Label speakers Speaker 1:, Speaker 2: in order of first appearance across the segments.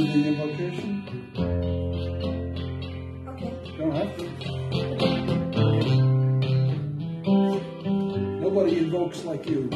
Speaker 1: do the invocation?
Speaker 2: Okay.
Speaker 1: Don't have to. Nobody invokes like you.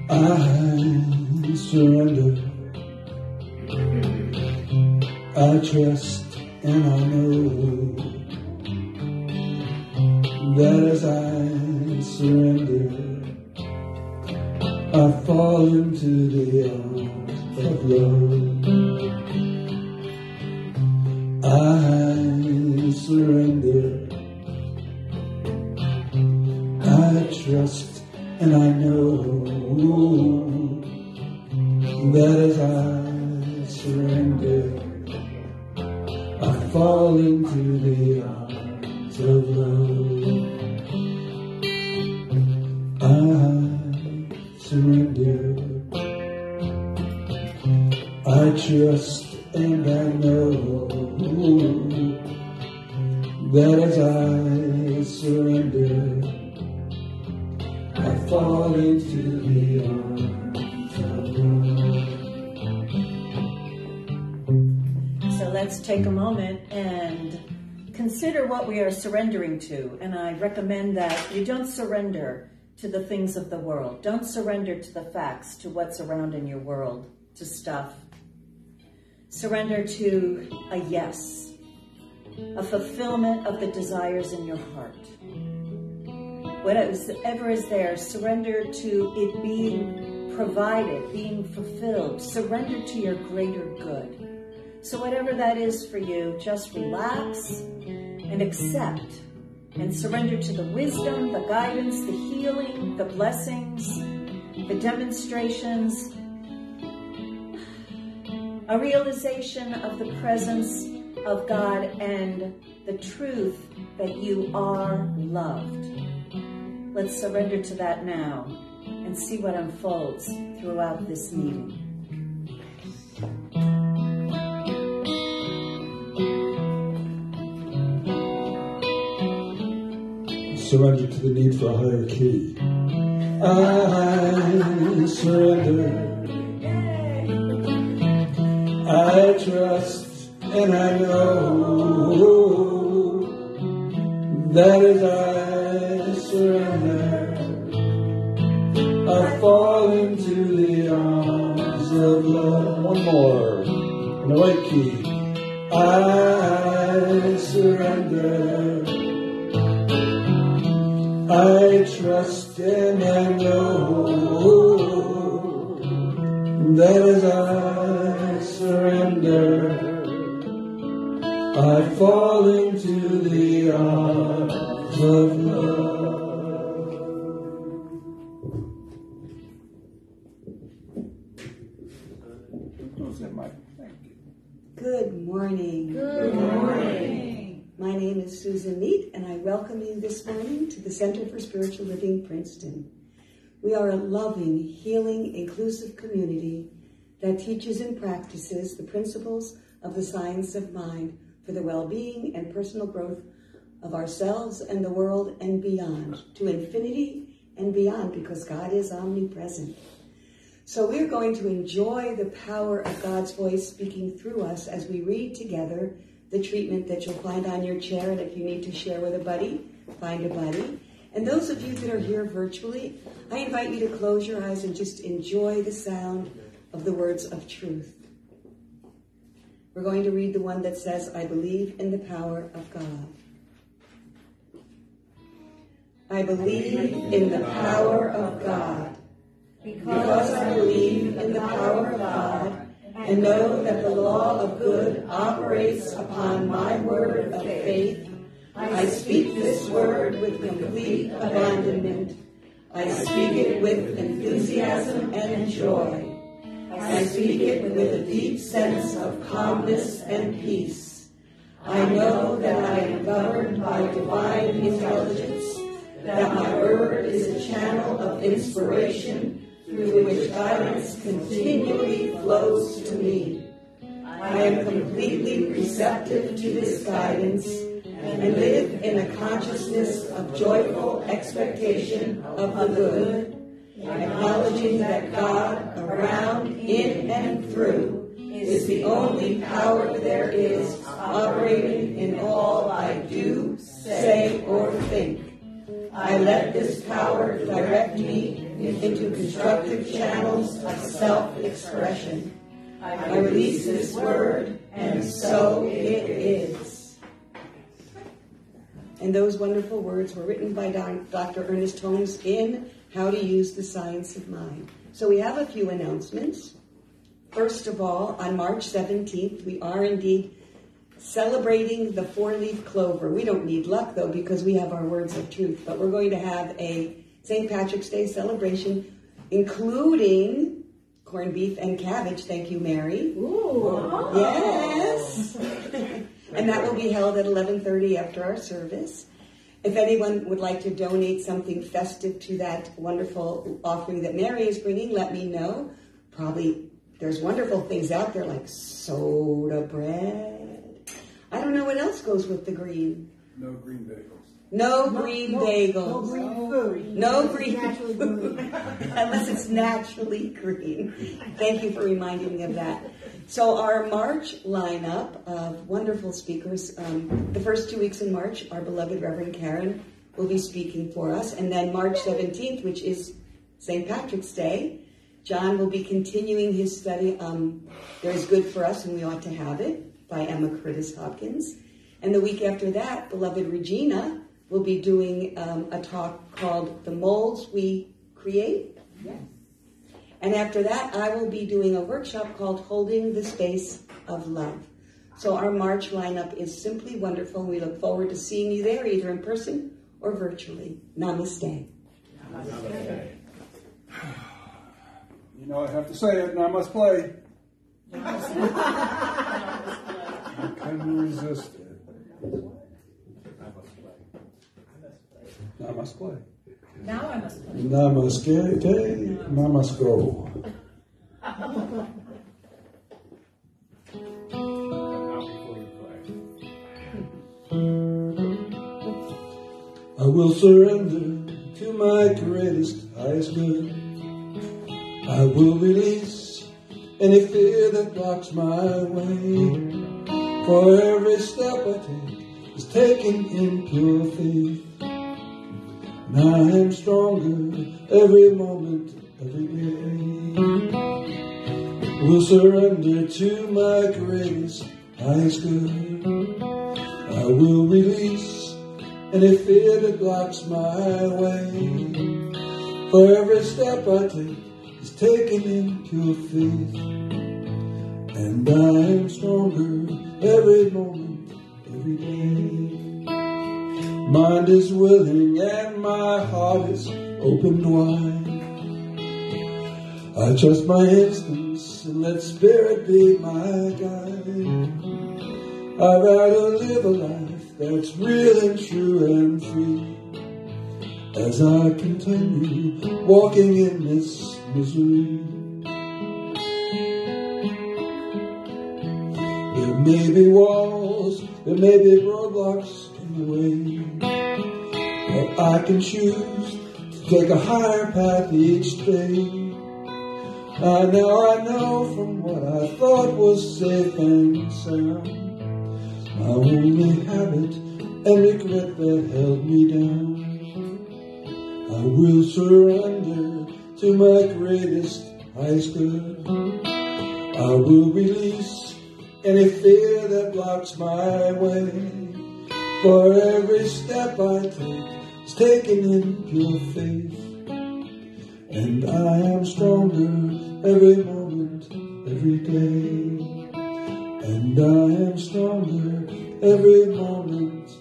Speaker 1: I surrender. I trust and I know that as I surrender, I fall into the arms of love. I surrender. I trust and I know that as I surrender, I fall into the arms of love. I surrender. I trust and I know that as I surrender, I fall into the arms of love.
Speaker 2: So let's take a moment and consider what we are surrendering to. And I recommend that you don't surrender to the things of the world. Don't surrender to the facts, to what's around in your world, to stuff. Surrender to a yes, a fulfillment of the desires in your heart. Whatever is there, surrender to it being provided, being fulfilled. Surrender to your greater good. So whatever that is for you, just relax and accept and surrender to the wisdom, the guidance, the healing, the blessings, the demonstrations, a realization of the presence of God and the truth that you are loved. Let's surrender to that now and see what unfolds throughout this meeting.
Speaker 1: Surrender to the need for a higher key. I surrender. I trust and I know that as I surrender, I fall into the arms of love. One more, in the right key. I surrender. I trust and I know that as I surrender, I fall into the arms of love.
Speaker 3: Good morning.
Speaker 2: Good morning.
Speaker 3: My name is Susan Mead, and I welcome you this morning to the Center for Spiritual Living, Princeton. We are a loving, healing, inclusive community that teaches and practices the principles of the science of mind for the well-being and personal growth of ourselves and the world and beyond, to infinity and beyond, because God is omnipresent. So we're going to enjoy the power of God's voice speaking through us as we read together the treatment that you'll find on your chair. And if you need to share with a buddy, find a buddy. And those of you that are here virtually, I invite you to close your eyes and just enjoy the sound of the words of truth. We're going to read the one that says, I believe in the power of God. I believe in the power of God. Because I believe in the power of God and know that the law of good operates upon my word of faith, I speak this word with complete abandonment. I speak it with enthusiasm and joy. I speak it with a deep sense of calmness and peace. I know that I am governed by divine intelligence, that my word is a channel of inspiration through which guidance continually flows to me. I am completely receptive to this guidance and live in a consciousness of joyful expectation of the good, acknowledging that God, around, in, and through, is the only power there is operating in all I do, say, or think. I let this power direct me into constructive channels of self-expression. I release this word, and so it is. And those wonderful words were written by Dr. Ernest Holmes in How to Use the Science of Mind. So we have a few announcements. First of all, on March 17th, we are indeed celebrating the four-leaf clover. We don't need luck, though, because we have our words of truth. But we're going to have a St. Patrick's Day celebration, including corned beef and cabbage. Thank you, Mary.
Speaker 2: Ooh.
Speaker 3: Yes. And that will be held at 11:30 after our service. If anyone would like to donate something festive to that wonderful offering that Mary is bringing, let me know. Probably there's wonderful things out there like soda bread. I don't know what else goes with the green.
Speaker 1: No green bagels.
Speaker 3: No green bagels.
Speaker 4: No green food.
Speaker 3: No green
Speaker 4: Naturally
Speaker 3: food.
Speaker 4: green.
Speaker 3: Unless it's naturally green. Thank you for reminding me of that. So our March lineup of wonderful speakers, the first 2 weeks in March, our beloved Reverend Karen will be speaking for us. And then March 17th, which is St. Patrick's Day, John will be continuing his study, There is Good for Us and We Ought to Have It, by Emma Curtis Hopkins. And the week after that, beloved Regina will be doing a talk called The Molds We Create.
Speaker 4: Yes.
Speaker 3: And after that, I will be doing a workshop called Holding the Space of Love. So our March lineup is simply wonderful. We look forward to seeing you there, either in person or virtually. Namaste.
Speaker 4: Namaste.
Speaker 1: You know, I have to say it, and I must play. I can resist it. I must play.
Speaker 2: Now I must play.
Speaker 1: Namaste, namasko. I will surrender to my greatest, highest good. I will release any fear that blocks my way. For every step I take is taken in pure faith. And I am stronger every moment, every day. Will surrender to my greatest, highest good. I will release any fear that blocks my way. For every step I take is taken in pure faith. And I am stronger every moment, every day. Mind is willing and my heart is opened wide. I trust my instincts and let spirit be my guide. I'd rather live a life that's real and true and free, as I continue walking in this misery. There may be walls, there may be roadblocks in the way, but I can choose to take a higher path each day. Now I know from what I thought was safe and sound, my only habit and regret that held me down. I will surrender to my greatest, highest good. I will release any fear that blocks my way. For every step I take is taken in pure faith. And I am stronger every moment, every day. And I am stronger every moment,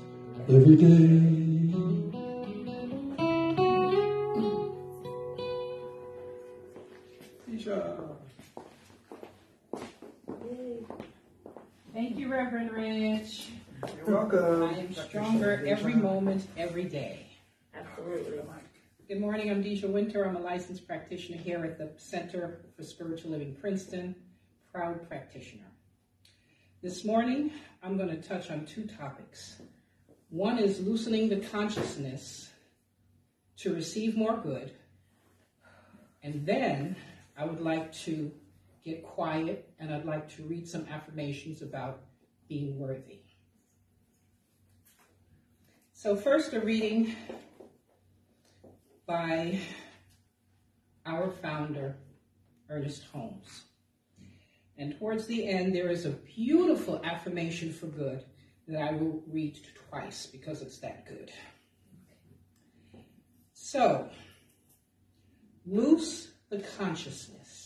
Speaker 1: every day.
Speaker 5: Thank you, Reverend Rich.
Speaker 1: You're welcome.
Speaker 5: I am stronger every moment, every day.
Speaker 2: Absolutely.
Speaker 5: Good morning, I'm Deejah Wynter. I'm a licensed practitioner here at the Center for Spiritual Living Princeton, proud practitioner. This morning, I'm going to touch on two topics. One is loosening the consciousness to receive more good. And then I would like to get quiet and I'd like to read some affirmations about being worthy. So first, a reading by our founder, Ernest Holmes. And towards the end, there is a beautiful affirmation for good that I will read twice because it's that good. So, loose the consciousness.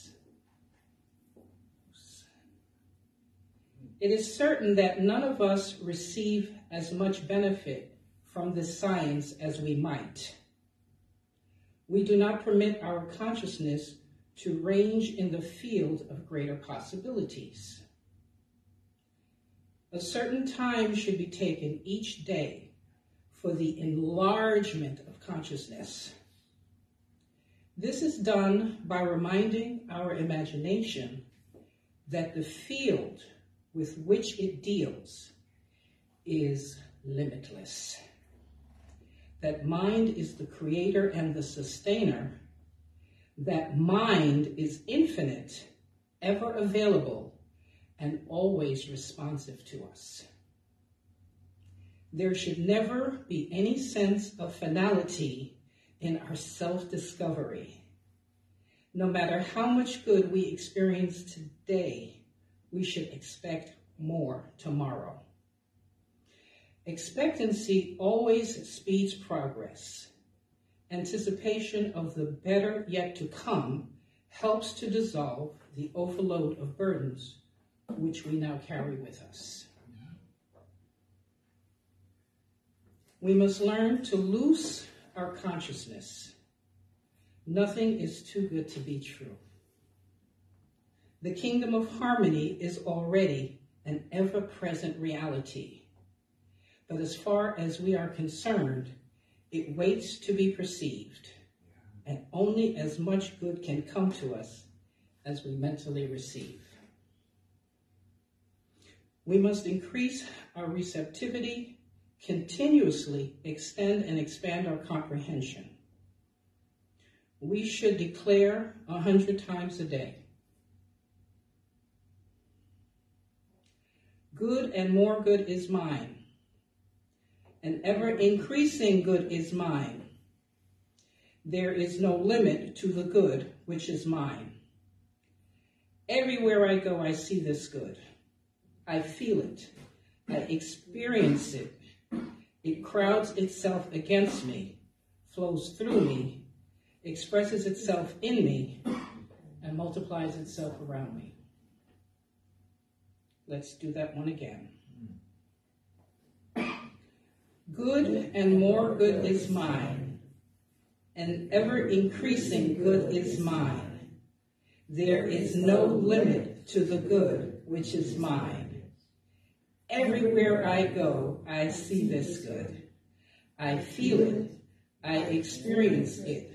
Speaker 5: It is certain that none of us receive as much benefit from this science as we might. We do not permit our consciousness to range in the field of greater possibilities. A certain time should be taken each day for the enlargement of consciousness. This is done by reminding our imagination that the field with which it deals is limitless. That mind is the creator and the sustainer. That mind is infinite, ever available, and always responsive to us. There should never be any sense of finality in our self-discovery. No matter how much good we experience today, we should expect more tomorrow. Expectancy always speeds progress. Anticipation of the better yet to come helps to dissolve the overload of burdens which we now carry with us. We must learn to loose our consciousness. Nothing is too good to be true. The kingdom of harmony is already an ever-present reality. But as far as we are concerned, it waits to be perceived, and only as much good can come to us as we mentally receive. We must increase our receptivity, continuously extend and expand our comprehension. We should declare 100 times a day, good and more good is mine. An ever-increasing good is mine. There is no limit to the good which is mine. Everywhere I go, I see this good. I feel it. I experience it. It crowds itself against me, flows through me, expresses itself in me, and multiplies itself around me. Let's do that one again. Good and more good is mine. An ever-increasing good is mine. There is no limit to the good which is mine. Everywhere I go, I see this good. I feel it. I experience it.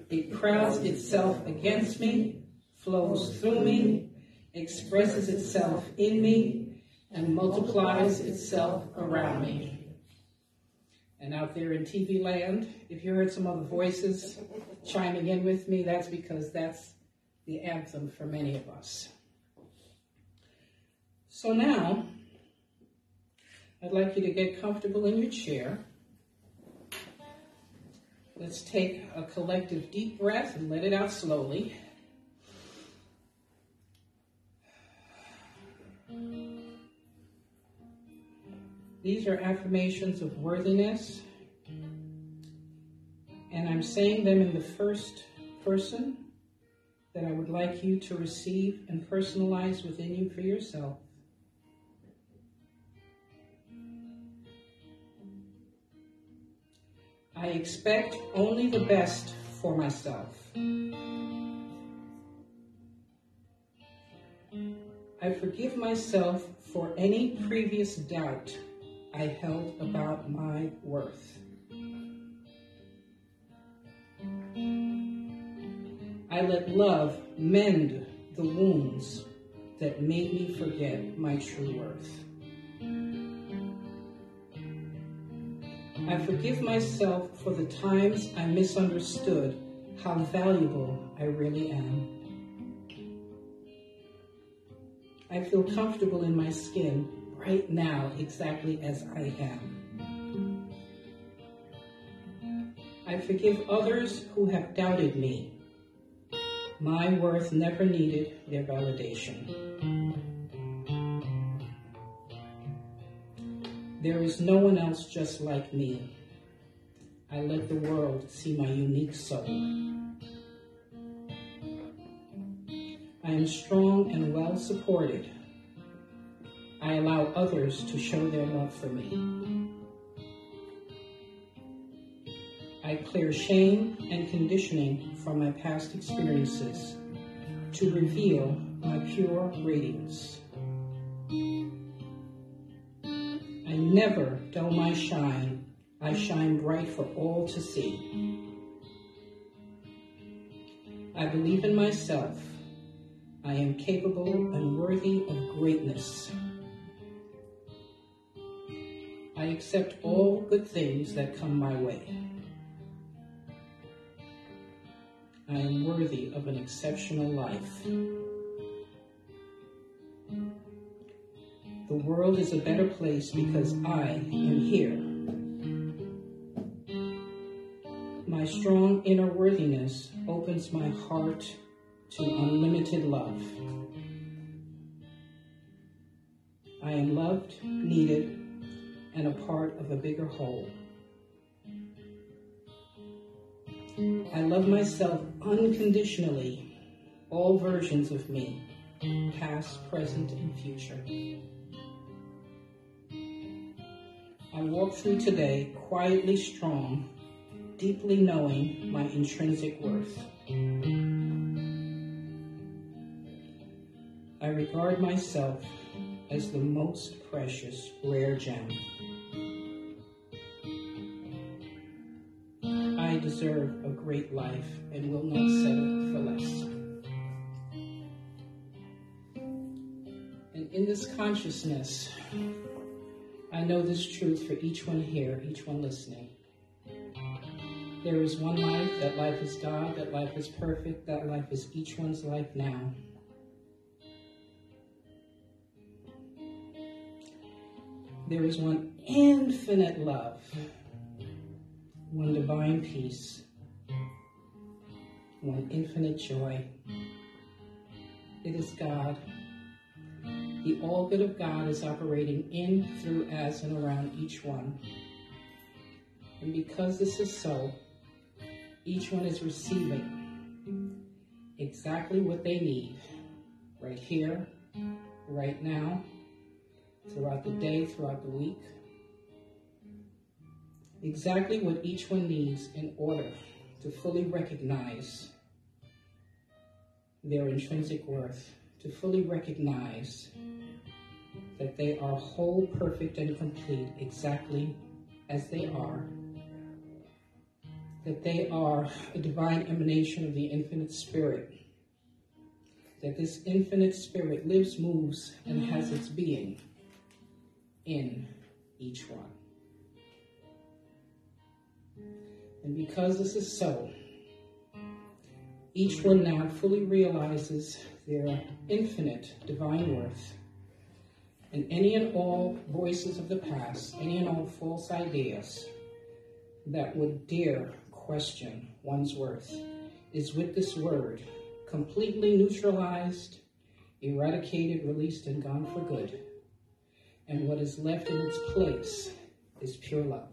Speaker 5: It crowds itself against me, flows through me, expresses itself in me, and multiplies itself around me. And out there in TV land, if you heard some other voices chiming in with me, that's because that's the anthem for many of us. So now, I'd like you to get comfortable in your chair. Let's take a collective deep breath and let it out slowly. These are affirmations of worthiness, and I'm saying them in the first person that I would like you to receive and personalize within you for yourself. I expect only the best for myself. I forgive myself for any previous doubt I held about my worth. I let love mend the wounds that made me forget my true worth. I forgive myself for the times I misunderstood how valuable I really am. I feel comfortable in my skin right now, exactly as I am. I forgive others who have doubted me. My worth never needed their validation. There is no one else just like me. I let the world see my unique soul. I am strong and well supported. I allow others to show their love for me. I clear shame and conditioning from my past experiences to reveal my pure radiance. I never dull my shine. I shine bright for all to see. I believe in myself. I am capable and worthy of greatness. I accept all good things that come my way. I am worthy of an exceptional life. The world is a better place because I am here. My strong inner worthiness opens my heart to unlimited love. I am loved, needed, and a part of a bigger whole. I love myself unconditionally, all versions of me, past, present, and future. I walk through today quietly strong, deeply knowing my intrinsic worth. I regard myself as the most precious, rare gem. I deserve a great life and will not settle for less. And in this consciousness, I know this truth for each one here, each one listening. There is one life, that life is God, that life is perfect, that life is each one's life now. There is one infinite love, one divine peace, one infinite joy. It is God. The all good of God is operating in, through, as, and around each one. And because this is so, each one is receiving exactly what they need, right here, right now, throughout the day, throughout the week. Exactly what each one needs in order to fully recognize their intrinsic worth, to fully recognize that they are whole, perfect, and complete exactly as they are, that they are a divine emanation of the infinite spirit, that this infinite spirit lives, moves, and has its being in each one. And because this is so, each one now fully realizes their infinite divine worth, and any and all voices of the past, any and all false ideas that would dare question one's worth is with this word completely neutralized, eradicated, released, and gone for good. and what is left in its place is pure love.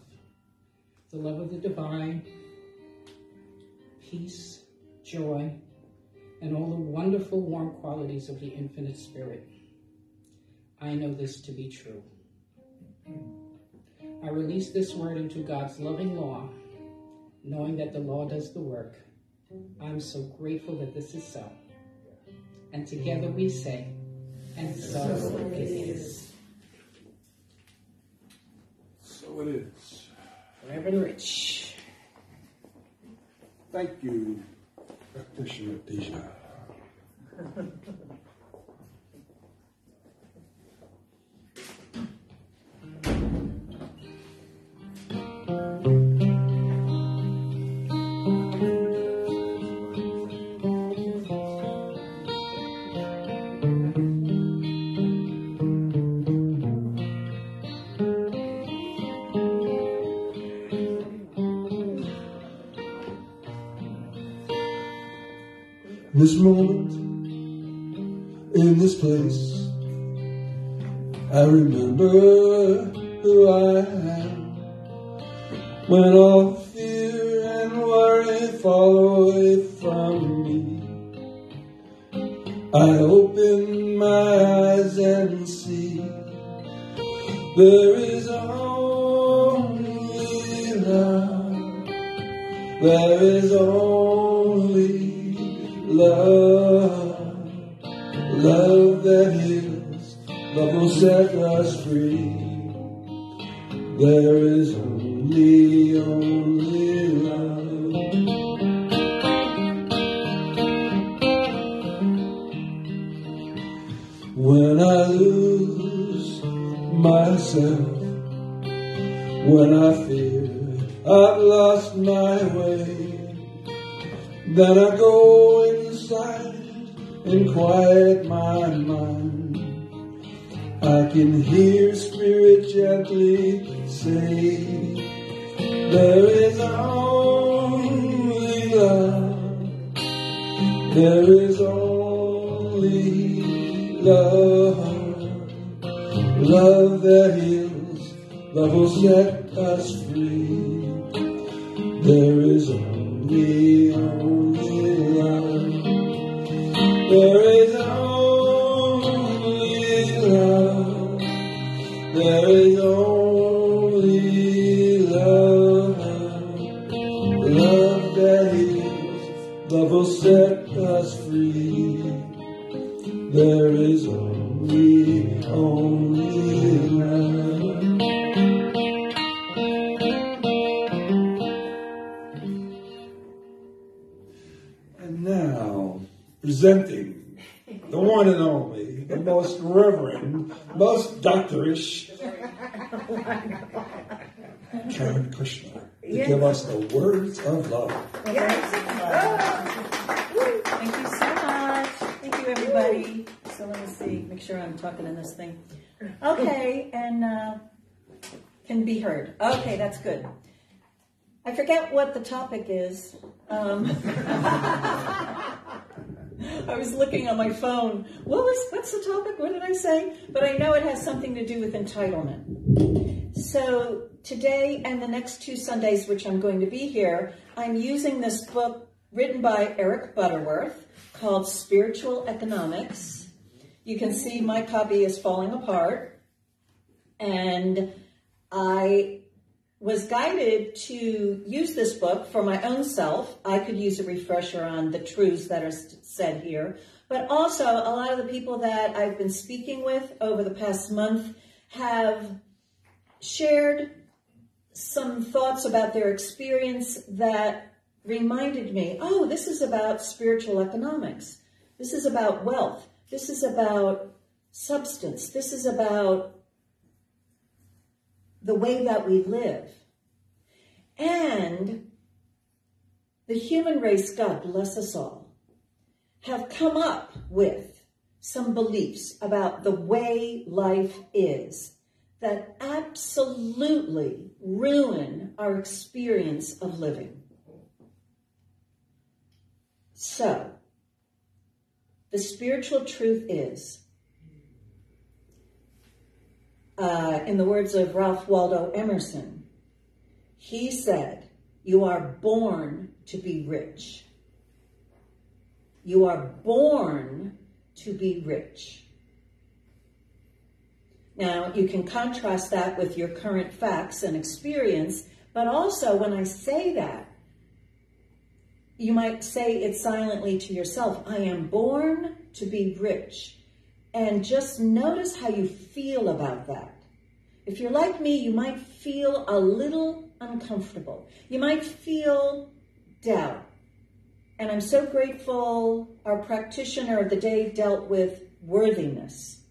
Speaker 5: The love of the divine, peace, joy, and all the wonderful warm qualities of the infinite spirit. I know this to be true. I release this word into God's loving law, knowing that the law does the work. I'm so grateful that this is so. And together we say, and so it is.
Speaker 1: So it is.
Speaker 5: Forever and rich.
Speaker 1: Thank you, Practitioner Deejah. This moment, in this place, I remember who I am. When all fear and worry fall away from me, I open my eyes and see there is only love. There is only love, love that heals, love will set us free. There is only love. When I lose myself, when I fear I've lost my way, then I go inside and quiet my mind. I can hear Spirit gently say, there is only love. There is only love. Love that heals, love will set us free. There is only love. There is only love. There is only love. Love that heals, love will set us free. There is only love. And now, presenting the one and only, the most reverend, most doctorish, Karen Kushner, to give us the words of love.
Speaker 2: Yes. Thank you so much. Thank you, everybody. So let me see, make sure I'm talking in this thing. Okay, and can be heard. Okay, that's good. I forget what the topic is. I was looking on my phone. What's the topic? What did I say? But I know it has something to do with entitlement. So today and the next 2 Sundays, which I'm going to be here, I'm using this book written by Eric Butterworth called Spiritual Economics. You can see my copy is falling apart. And I was guided to use this book for my own self. I could use a refresher on the truths that are said here. But also, a lot of the people that I've been speaking with over the past month have shared some thoughts about their experience that reminded me, oh, this is about spiritual economics. This is about wealth. This is about substance. This is about the way that we live. And the human race, God bless us all, have come up with some beliefs about the way life is that absolutely ruin our experience of living. So, the spiritual truth is, In the words of Ralph Waldo Emerson, he said, "You are born to be rich. You are born to be rich." Now, you can contrast that with your current facts and experience, but also when I say that, you might say it silently to yourself, "I am born to be rich." And just notice how you feel about that. If you're like me, you might feel a little uncomfortable. You might feel doubt. And I'm so grateful our practitioner of the day dealt with worthiness,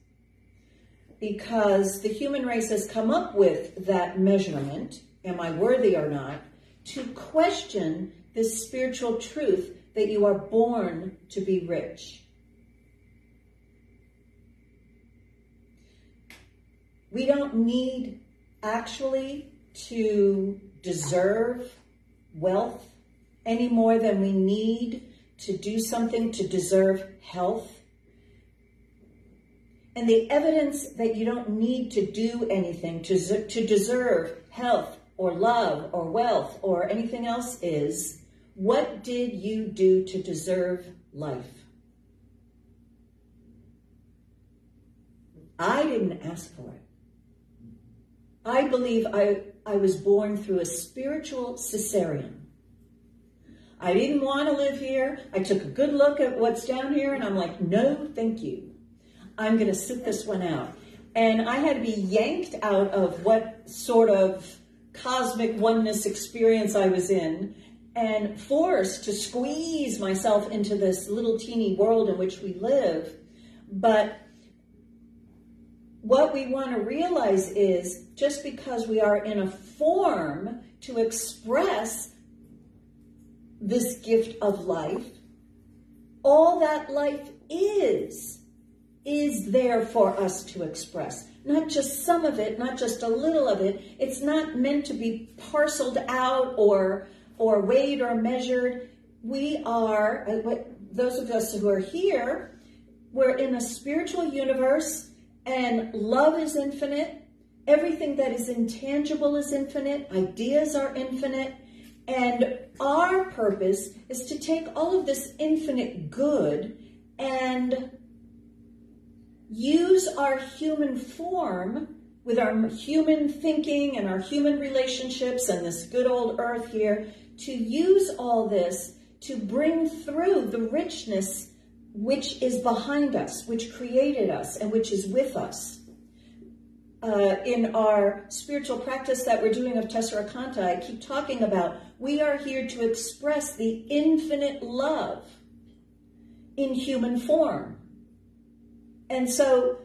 Speaker 2: because the human race has come up with that measurement, am I worthy or not, to question this spiritual truth that you are born to be rich. We don't need actually to deserve wealth any more than we need to do something to deserve health. And the evidence that you don't need to do anything to deserve health or love or wealth or anything else is, what did you do to deserve life? I didn't ask for it. I believe I was born through a spiritual cesarean. I didn't want to live here. I took a good look at what's down here, and I'm like, no, thank you. I'm going to sit this one out. And I had to be yanked out of what sort of cosmic oneness experience I was in and forced to squeeze myself into this little teeny world in which we live. But what we want to realize is just because we are in a form to express this gift of life, all that life is there for us to express. Not just some of it, not just a little of it. It's not meant to be parceled out or weighed or measured. We are, those of us who are here, we're in a spiritual universe, and love is infinite. Everything that is intangible is infinite. Ideas are infinite. And our purpose is to take all of this infinite good and use our human form with our human thinking and our human relationships and this good old earth here, to use all this to bring through the richness which is behind us, which created us, and which is with us. In our spiritual practice that we're doing of Tessera Kanta, I keep talking about we are here to express the infinite love in human form. And so,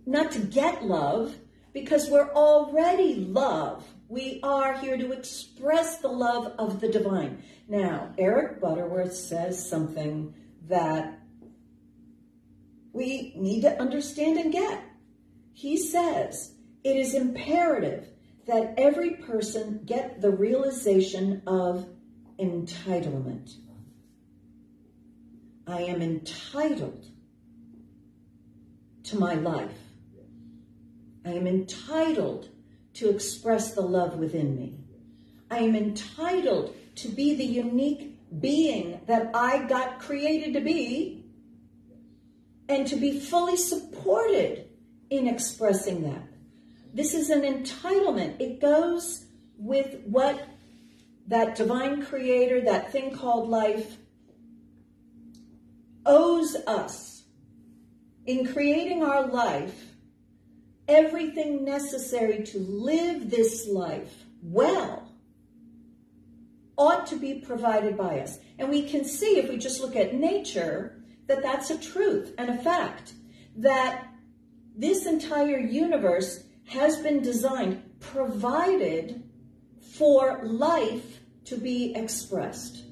Speaker 2: not to get love, because we're already love. We are here to express the love of the divine. Now, Eric Butterworth says something that we need to understand and get. He says, it is imperative that every person get the realization of entitlement. I am entitled to my life. I am entitled to express the love within me. I am entitled to be the unique being that I got created to be, and to be fully supported in expressing that. This is an entitlement. It goes with what that divine creator, that thing called life, owes us. In creating our life, everything necessary to live this life well ought to be provided by us. And we can see, if we just look at nature, that that's a truth and a fact, that this entire universe has been designed, provided for life to be expressed.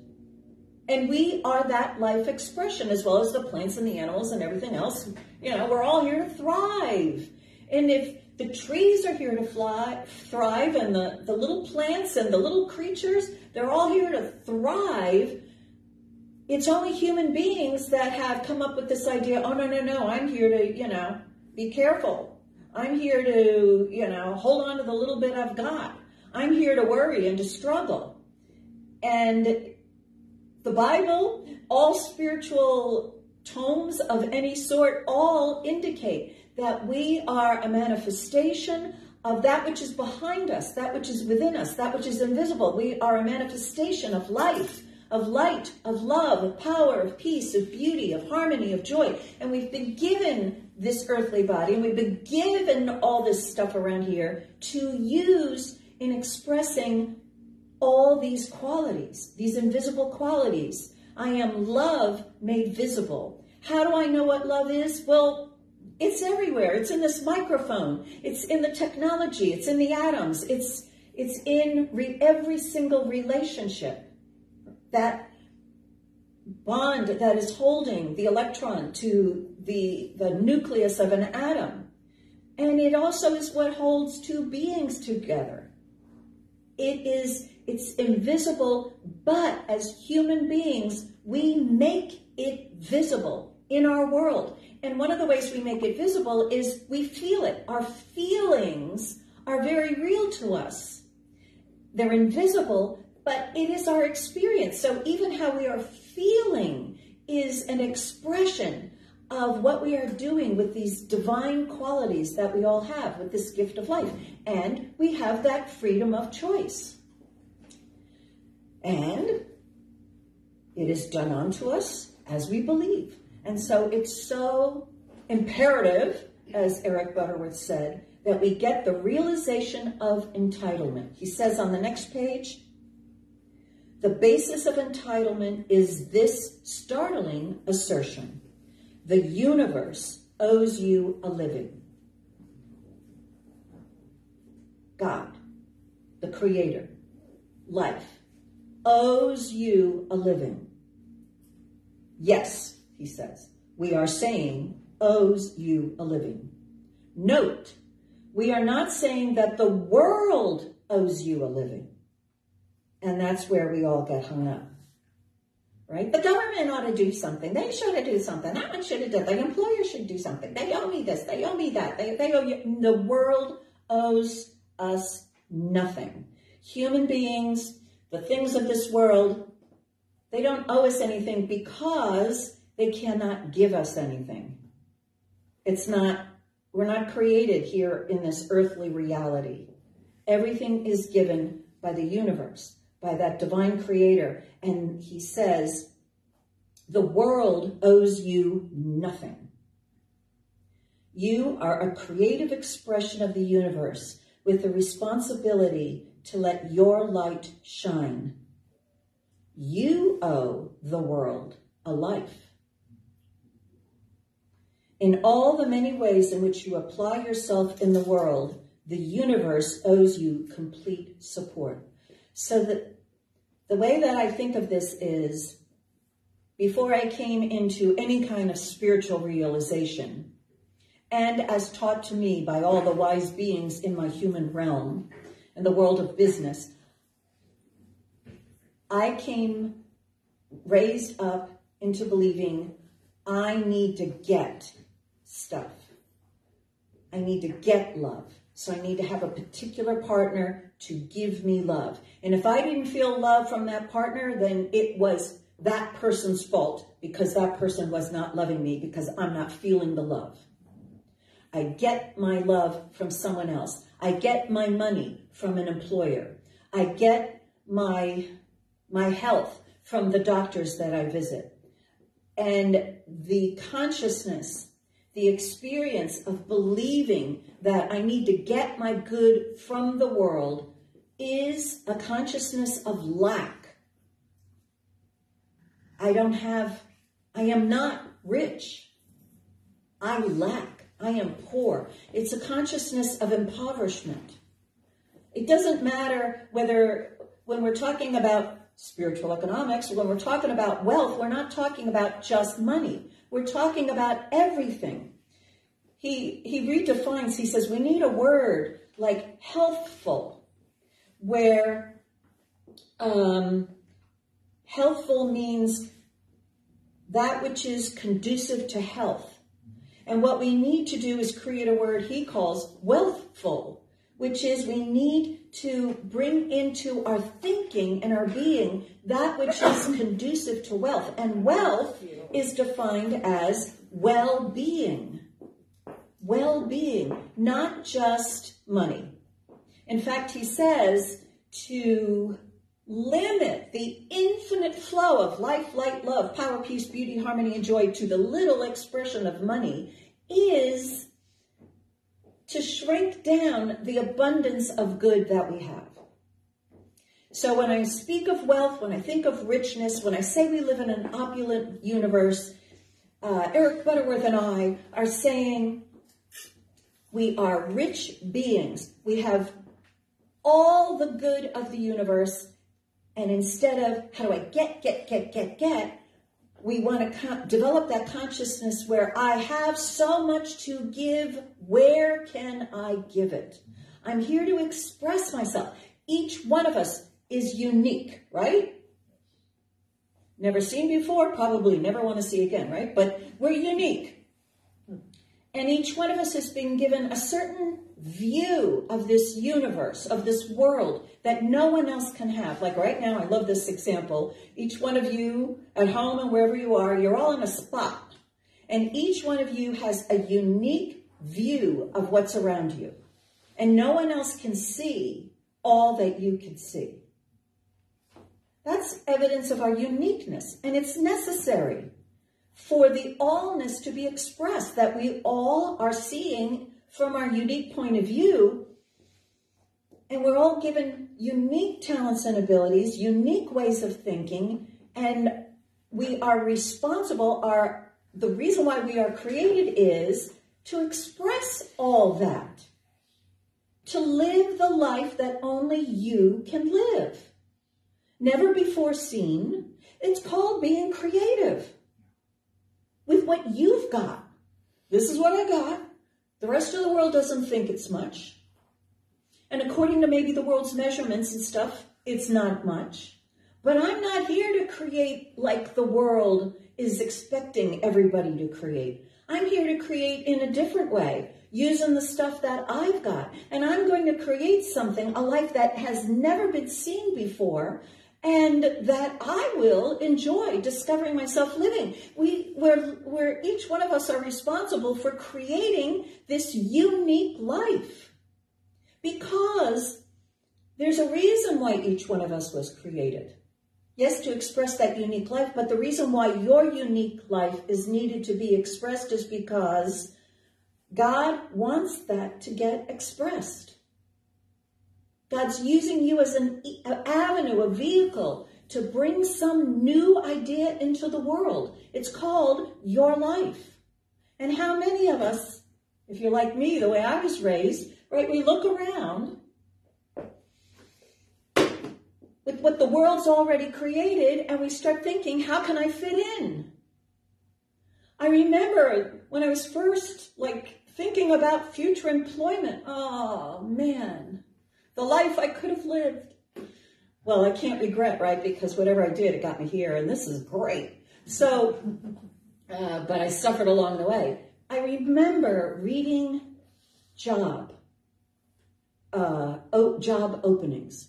Speaker 2: And we are that life expression, as well as the plants and the animals and everything else. You know, we're all here to thrive. And if the trees are here to thrive, and the little plants and the little creatures, they're all here to thrive. It's only human beings that have come up with this idea, oh, no, I'm here to, be careful. I'm here to, hold on to the little bit I've got. I'm here to worry and to struggle. And the Bible, all spiritual tomes of any sort, all indicate that we are a manifestation of that which is behind us, that which is within us, that which is invisible. We are a manifestation of life, of light, of love, of power, of peace, of beauty, of harmony, of joy. And we've been given this earthly body, and we've been given all this stuff around here to use in expressing all these qualities, these invisible qualities. I am love made visible. How do I know what love is? Well, it's everywhere. It's in this microphone. It's in the technology. It's in the atoms. It's in every single relationship. That bond that is holding the electron to the nucleus of an atom. And it also is what holds two beings together. It's invisible, but as human beings, we make it visible in our world. And one of the ways we make it visible is we feel it. Our feelings are very real to us. They're invisible, but it is our experience. So even how we are feeling is an expression of what we are doing with these divine qualities that we all have with this gift of life. And we have that freedom of choice. And it is done unto us as we believe. And so it's so imperative, as Eric Butterworth said, that we get the realization of entitlement. He says on the next page, the basis of entitlement is this startling assertion: the universe owes you a living. God, the creator, life, owes you a living. Yes, he says, we are saying owes you a living. Note, we are not saying that the world owes you a living. And that's where we all get hung up, right? The government ought to do something. They should have do something. That one should have done. The employer should do something. They owe me this. They owe me that. They owe you. The world owes us nothing. Human beings, the things of this world, they don't owe us anything because they cannot give us anything. We're not created here in this earthly reality. Everything is given by the universe, by that divine creator. And he says, the world owes you nothing. You are a creative expression of the universe with the responsibility to let your light shine. You owe the world a life. In all the many ways in which you apply yourself in the world, the universe owes you complete support. So that the way that I think of this is, before I came into any kind of spiritual realization, and as taught to me by all the wise beings in my human realm and the world of business, I came raised up into believing I need to get stuff. I need to get love. So I need to have a particular partner to give me love. And if I didn't feel love from that partner, then it was that person's fault because that person was not loving me because I'm not feeling the love. I get my love from someone else. I get my money from an employer. I get my health from the doctors that I visit. And the consciousness, the experience of believing that I need to get my good from the world is a consciousness of lack. I am not rich. I lack. I am poor. It's a consciousness of impoverishment. It doesn't matter whether, when we're talking about spiritual economics, when we're talking about wealth, we're not talking about just money. We're talking about everything. He redefines, he says, we need a word like healthful, where healthful means that which is conducive to health. And what we need to do is create a word he calls wealthful, which is we need to bring into our thinking and our being that which is conducive to wealth. And wealth is defined as well-being. Well-being, not just money. In fact, he says to limit the infinite flow of life, light, love, power, peace, beauty, harmony, and joy to the little expression of money is to shrink down the abundance of good that we have. So when I speak of wealth, when I think of richness, when I say we live in an opulent universe, Eric Butterworth and I are saying we are rich beings. We have all the good of the universe, and instead of how do I get, we want to develop that consciousness where I have so much to give. Where can I give it? I'm here to express myself. Each one of us is unique, right? Never seen before, probably never want to see again, right? But we're unique. And each one of us has been given a certain view of this universe, of this world, that no one else can have. Like right now, I love this example. Each one of you at home and wherever you are, you're all in a spot. And each one of you has a unique view of what's around you. And no one else can see all that you can see. That's evidence of our uniqueness. And it's necessary for the allness to be expressed, that we all are seeing from our unique point of view, and we're all given unique talents and abilities, unique ways of thinking, and we are responsible. The reason why we are created is to express all that, to live the life that only you can live. Never before seen. It's called being creative with what you've got. This is what I got. The rest of the world doesn't think it's much. And according to maybe the world's measurements and stuff, it's not much. But I'm not here to create like the world is expecting everybody to create. I'm here to create in a different way, using the stuff that I've got. And I'm going to create something, a life that has never been seen before, and that I will enjoy discovering myself living. Where each one of us are responsible for creating this unique life. Because there's a reason why each one of us was created. Yes, to express that unique life, but the reason why your unique life is needed to be expressed is because God wants that to get expressed. God's using you as an avenue, a vehicle, to bring some new idea into the world. It's called your life. And how many of us, if you're like me, the way I was raised, right, we look around with what the world's already created, and we start thinking, how can I fit in? I remember when I was first, thinking about future employment. Oh, man. The life I could have lived. Well, I can't regret, right? Because whatever I did, it got me here, and this is great. So, but I suffered along the way. I remember reading job openings.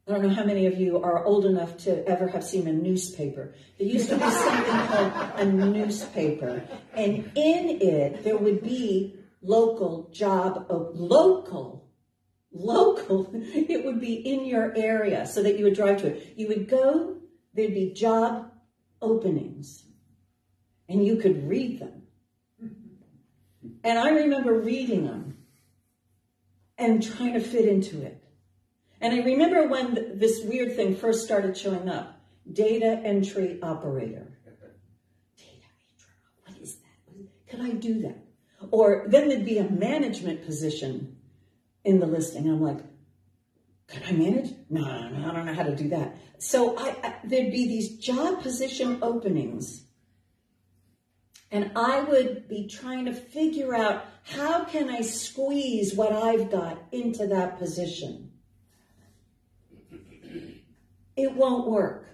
Speaker 2: I don't know how many of you are old enough to ever have seen a newspaper. There used to be something called a newspaper, and in it, there would be local, it would be in your area so that you would drive to it. You would go, there'd be job openings, and you could read them. And I remember reading them and trying to fit into it. And I remember when this weird thing first started showing up, data entry operator. Data entry, what is that? Could I do that? Or then there'd be a management position in the listing. I'm like, can I manage? No, I don't know how to do that. So there'd be these job position openings, and I would be trying to figure out, how can I squeeze what I've got into that position? It won't work,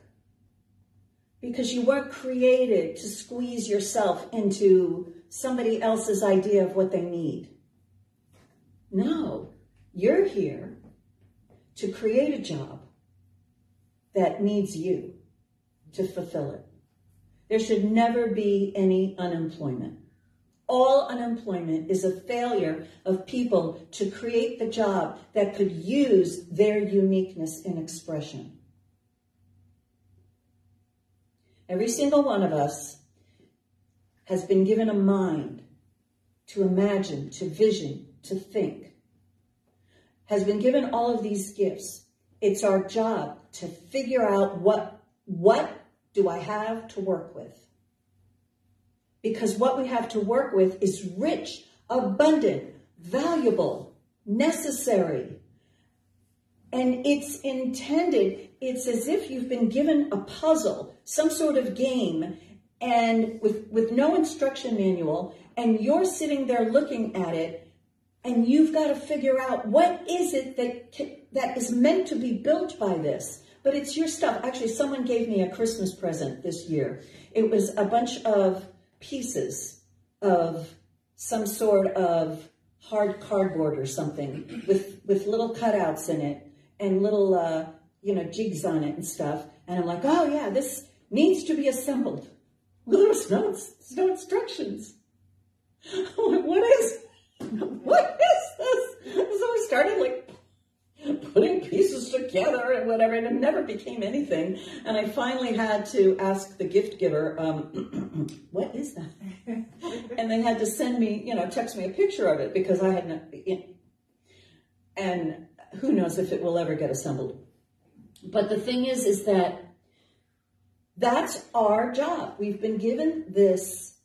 Speaker 2: because you weren't created to squeeze yourself into somebody else's idea of what they need. No, you're here to create a job that needs you to fulfill it. There should never be any unemployment. All unemployment is a failure of people to create the job that could use their uniqueness in expression. Every single one of us has been given a mind to imagine, to vision, to think, has been given all of these gifts. It's our job to figure out what do I have to work with? Because what we have to work with is rich, abundant, valuable, necessary. And it's intended, it's as if you've been given a puzzle, some sort of game, and with no instruction manual, and you're sitting there looking at it, and you've got to figure out what is it that is meant to be built by this. But it's your stuff. Actually, someone gave me a Christmas present this year. It was a bunch of pieces of some sort of hard cardboard or something with little cutouts in it and little, jigs on it and stuff. And I'm like, oh yeah, this needs to be assembled. Well, there's no instructions. What is this? So I started putting pieces together and whatever, and it never became anything. And I finally had to ask the gift giver, what is that? And they had to send me, text me a picture of it because I had not, and who knows if it will ever get assembled. But the thing is that that's our job. We've been given this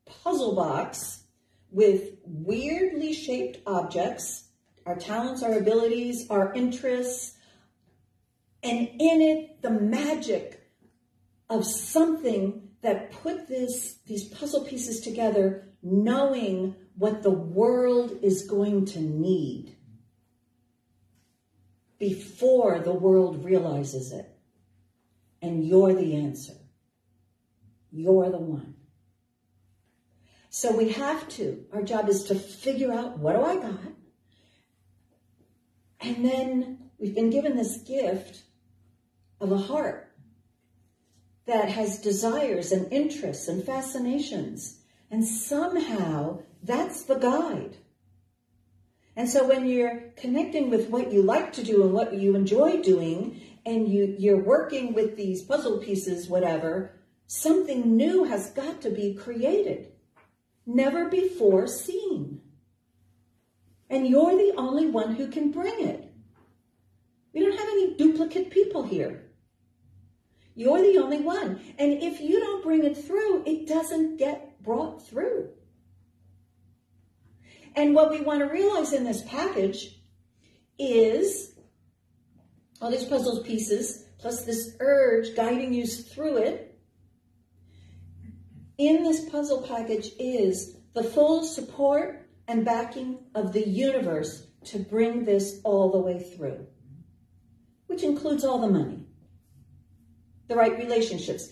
Speaker 2: puzzle box with weirdly shaped objects, our talents, our abilities, our interests, and in it, the magic of something that put these puzzle pieces together, knowing what the world is going to need before the world realizes it. And you're the answer. You're the one. So we have to, our job is to figure out, what do I got? And then we've been given this gift of a heart that has desires and interests and fascinations. And somehow that's the guide. And so when you're connecting with what you like to do and what you enjoy doing, and you're working with these puzzle pieces, whatever, something new has got to be created. Never before seen. And you're the only one who can bring it. We don't have any duplicate people here. You're the only one. And if you don't bring it through, it doesn't get brought through. And what we want to realize in this package is all these puzzle pieces, plus this urge guiding you through it. In this puzzle package is the full support and backing of the universe to bring this all the way through, which includes all the money, the right relationships.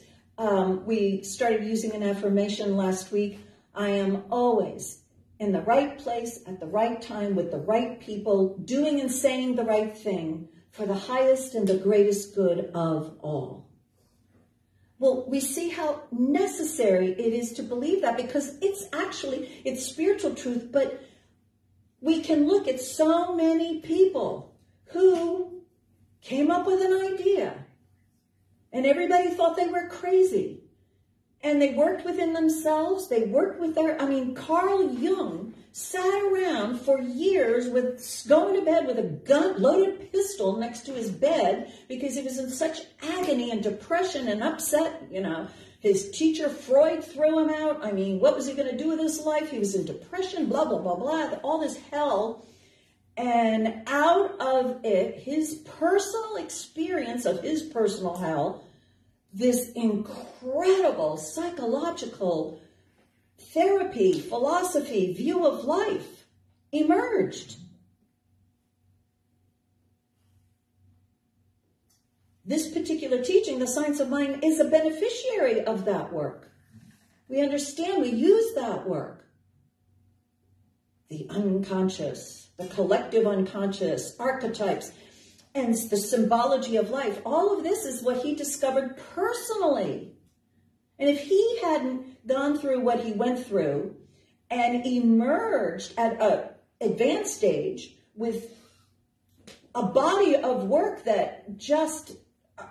Speaker 2: We started using an affirmation last week. I am always in the right place at the right time with the right people, doing and saying the right thing for the highest and the greatest good of all. Well, we see how necessary it is to believe that, because it's spiritual truth, but we can look at so many people who came up with an idea and everybody thought they were crazy. And they worked within themselves. They worked with Carl Jung sat around for years going to bed with a loaded pistol next to his bed because he was in such agony and depression and upset. His teacher, Freud, threw him out. What was he going to do with his life? He was in depression, blah, blah, blah, blah, all this hell. And out of it, his personal experience of his personal hell, this incredible psychological therapy, philosophy, view of life emerged. This particular teaching, the science of mind, is a beneficiary of that work. We understand, we use that work. the unconscious, the collective unconscious, archetypes, and the symbology of life. All of this is what he discovered personally. And if he hadn't gone through what he went through and emerged at an advanced stage with a body of work that just,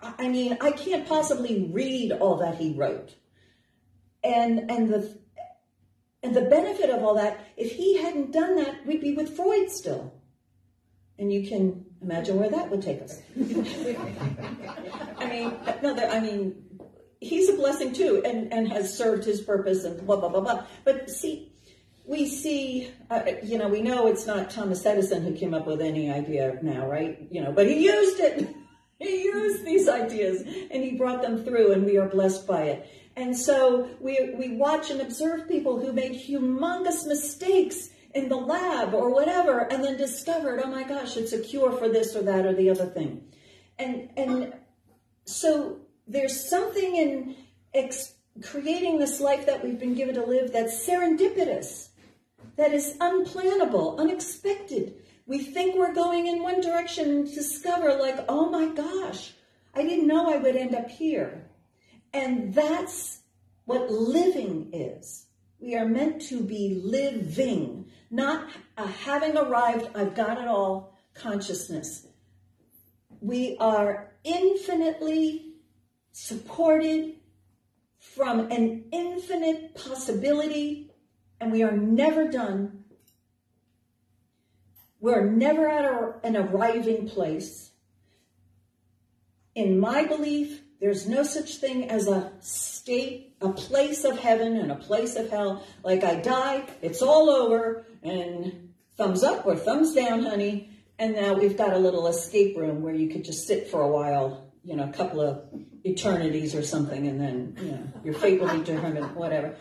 Speaker 2: I mean, I can't possibly read all that he wrote. And the benefit of all that, if he hadn't done that, we'd be with Freud still. And you can imagine where that would take us. I mean, he's a blessing too, and has served his purpose and blah, blah, blah, blah. But see, we see, we know it's not Thomas Edison who came up with any idea now, right? But he used it. He used these ideas and he brought them through, and we are blessed by it. And so we watch and observe people who made humongous mistakes in the lab or whatever, and then discovered, oh my gosh, it's a cure for this or that or the other thing. And so there's something in creating this life that we've been given to live that's serendipitous, that is unplannable, unexpected. We think we're going in one direction and discover like, oh my gosh, I didn't know I would end up here. And that's what living is. We are meant to be living, not a having arrived, I've got it all consciousness. We are infinitely supported from an infinite possibility, and we are never done. We're never at an arriving place. In my belief, there's no such thing as a state, a place of heaven and a place of hell. Like I die, it's all over, and thumbs up or thumbs down, honey. And now we've got a little escape room where you could just sit for a while, a couple of eternities or something, and then, your fate will be determined, whatever.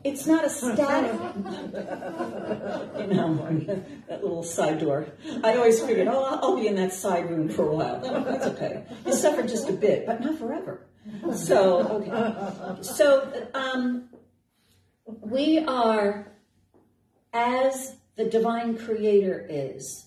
Speaker 2: It's not a static, that little side door. I always figured, I'll be in that side room for a while. No, that's okay. You suffer just a bit, but not forever. So, okay. So, we are, as the divine creator is,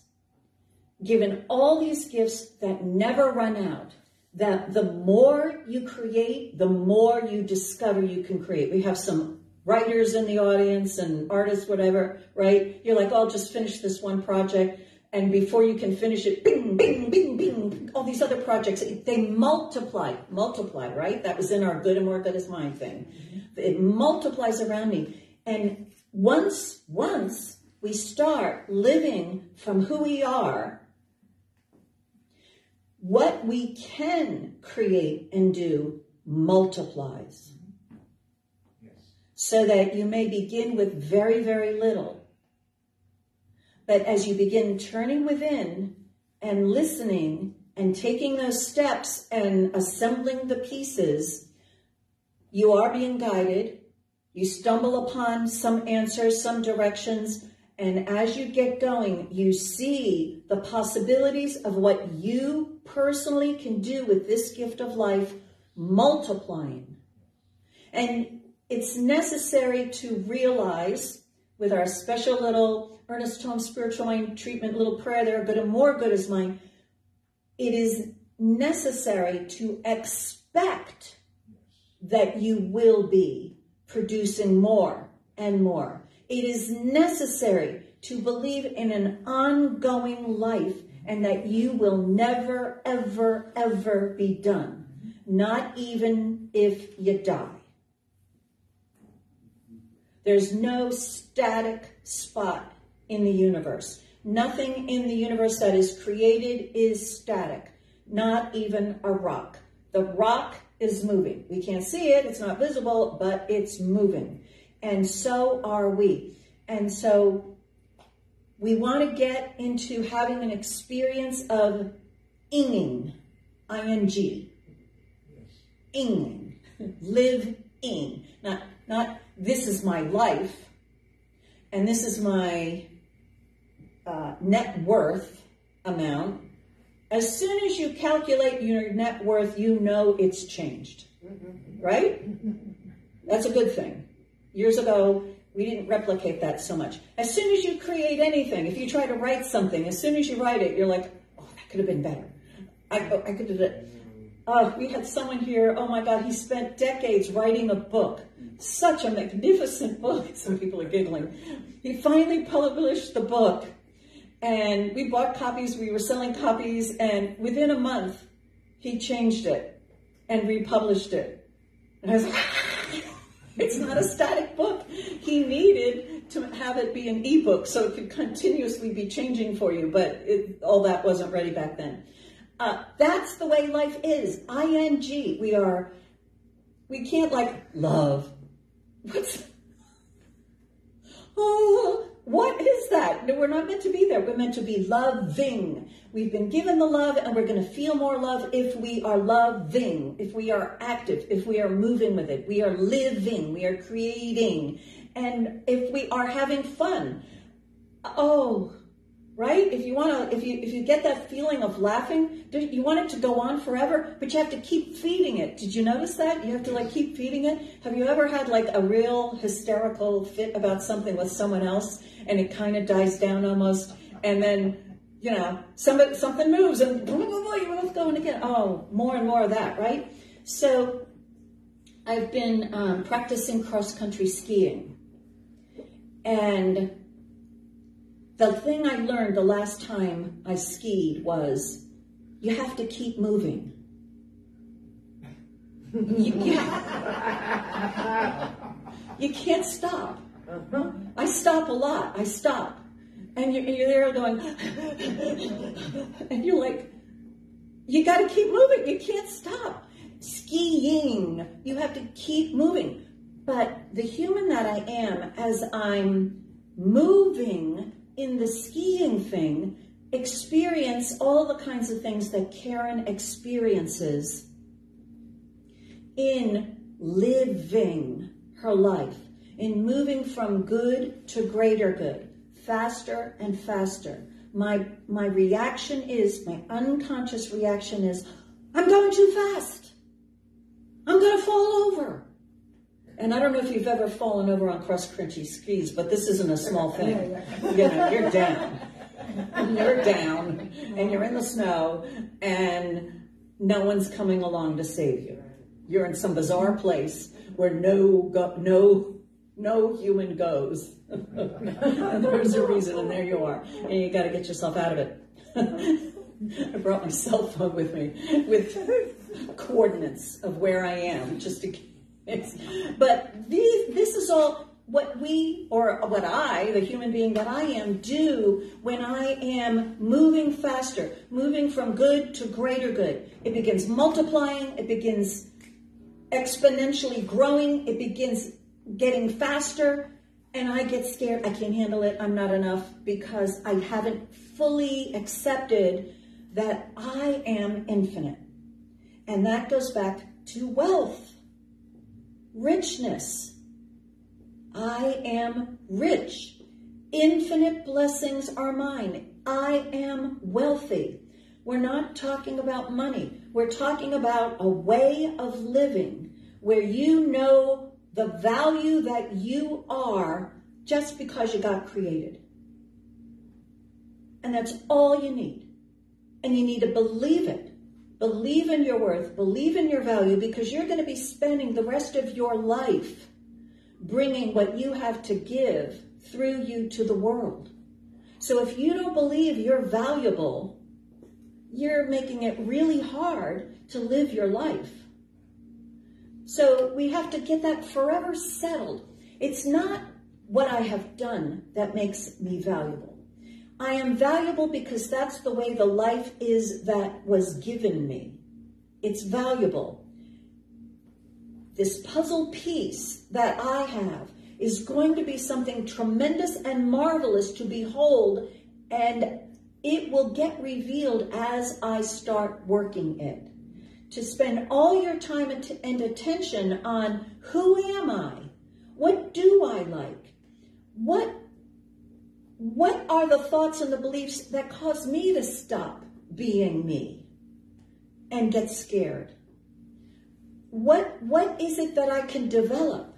Speaker 2: given all these gifts that never run out, that the more you create, the more you discover you can create. We have some writers in the audience and artists, whatever, right? You're like, I'll just finish this one project. And before you can finish it, bing, bing, bing, bing, all these other projects, they multiply, right? That was in our good and more good is mine thing. It multiplies around me. And once we start living from who we are, what we can create and do multiplies. So that you may begin with very, very little. But as you begin turning within and listening and taking those steps and assembling the pieces, you are being guided. You stumble upon some answers, some directions, and as you get going, you see the possibilities of what you personally can do with this gift of life multiplying. And it's necessary to realize, with our special little Ernest Holmes Spiritual Mind Treatment little prayer there, good and more good is mine, it is necessary to expect that you will be producing more and more. It is necessary to believe in an ongoing life and that you will never, ever, ever be done, not even if you die. There's no static spot in the universe. Nothing in the universe that is created is static, not even a rock. The rock is moving. We can't see it, it's not visible, but it's moving. And so are we. And so we want to get into having an experience of inging, I-N-G. Inging, live-ing, not this is my life, and this is my net worth amount. As soon as you calculate your net worth, you know it's changed, right? That's a good thing. Years ago, We didn't replicate that so much. As soon as you create anything, if you try to write something, as soon as you write it, you're like, oh, that could have been better. I could have done it. We had someone here, oh my God, he spent decades writing a book. Such a magnificent book. Some people are giggling. He finally published the book, and we bought copies, we were selling copies, and within a month, he changed it and republished it. And I was like, it's not a static book. He needed to have it be an ebook so it could continuously be changing for you, but all that wasn't ready back then. That's the way life is. ING. We can't like love. What is that? No, we're not meant to be there. We're meant to be loving. We've been given the love, and we're going to feel more love if we are loving, if we are active, if we are moving with it. We are living. We are creating. And if we are having fun. Oh, right? If you get that feeling of laughing, you want it to go on forever, but you have to keep feeding it. Did you notice that? You have to like keep feeding it. Have you ever had like a real hysterical fit about something with someone else and it kind of dies down almost, and then, you know, something moves and you're both going again. Oh, more and more of that, right? So I've been practicing cross-country skiing, and the thing I learned the last time I skied was you have to keep moving. You can't stop. I stop a lot. I stop. And you're there going, and you're like, you got to keep moving. You can't stop. Skiing, you have to keep moving. But the human that I am, as I'm moving in the skiing thing, experience all the kinds of things that Karen experiences in living her life, in moving from good to greater good, faster and faster. My reaction is, my unconscious reaction is, I'm going too fast. I'm going to fall over. And I don't know if you've ever fallen over on cross-country skis, but this isn't a small thing. You know, you're down. You're down, and you're in the snow, and no one's coming along to save you. You're in some bizarre place where no human goes. And there's a reason, and there you are. And you got to get yourself out of it. I brought my cell phone with me with coordinates of where I am, just to. But this is all what we, or what I, the human being that I am, do when I am moving faster, moving from good to greater good. It begins multiplying, it begins exponentially growing, it begins getting faster, and I get scared. I can't handle it. I'm not enough, because I haven't fully accepted that I am infinite. And that goes back to wealth. Richness. I am rich. Infinite blessings are mine. I am wealthy. We're not talking about money. We're talking about a way of living where you know the value that you are just because you got created. And that's all you need. And you need to believe it. Believe in your worth, believe in your value, because you're going to be spending the rest of your life bringing what you have to give through you to the world. So if you don't believe you're valuable, you're making it really hard to live your life. So we have to get that forever settled. It's not what I have done that makes me valuable. I am valuable because that's the way the life is that was given me. It's valuable. This puzzle piece that I have is going to be something tremendous and marvelous to behold, and it will get revealed as I start working it. To spend all your time and attention on who am I? What do I like? What are the thoughts and the beliefs that cause me to stop being me and get scared? What is it that I can develop?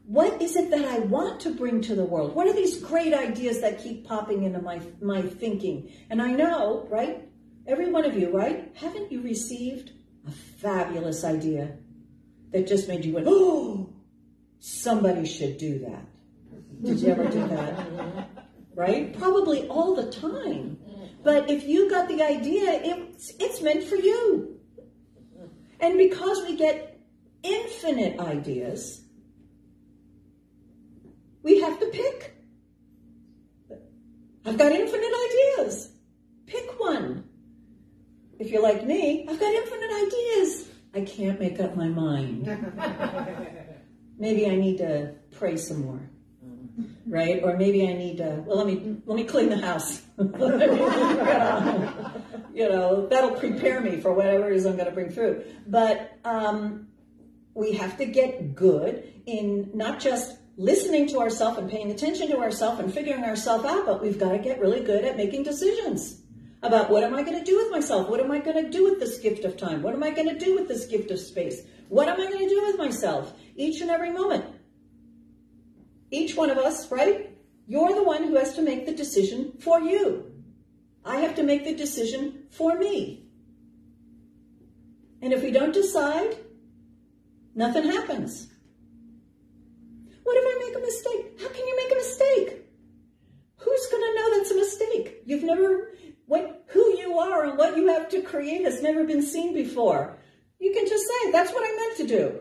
Speaker 2: What is it that I want to bring to the world? What are these great ideas that keep popping into my thinking? And I know, right? Every one of you, right? Haven't you received a fabulous idea that just made you went, oh, somebody should do that? Did you ever do that? Right? Probably all the time. But if you got the idea, it's meant for you. And because we get infinite ideas, we have to pick. I've got infinite ideas. Pick one. If you're like me, I've got infinite ideas. I can't make up my mind. Maybe I need to pray some more. Right? Or maybe I need to, well, let me clean the house. You know, that'll prepare me for whatever it is I'm going to bring through. But we have to get good in not just listening to ourselves and paying attention to ourselves and figuring ourselves out, but we've got to get really good at making decisions about what am I going to do with myself? What am I going to do with this gift of time? What am I going to do with this gift of space? What am I going to do with myself each and every moment? Each one of us, right? You're the one who has to make the decision for you. I have to make the decision for me. And if we don't decide, nothing happens. What if I make a mistake? How can you make a mistake? Who's going to know that's a mistake? You've never, who you are and what you have to create has never been seen before. You can just say, that's what I meant to do.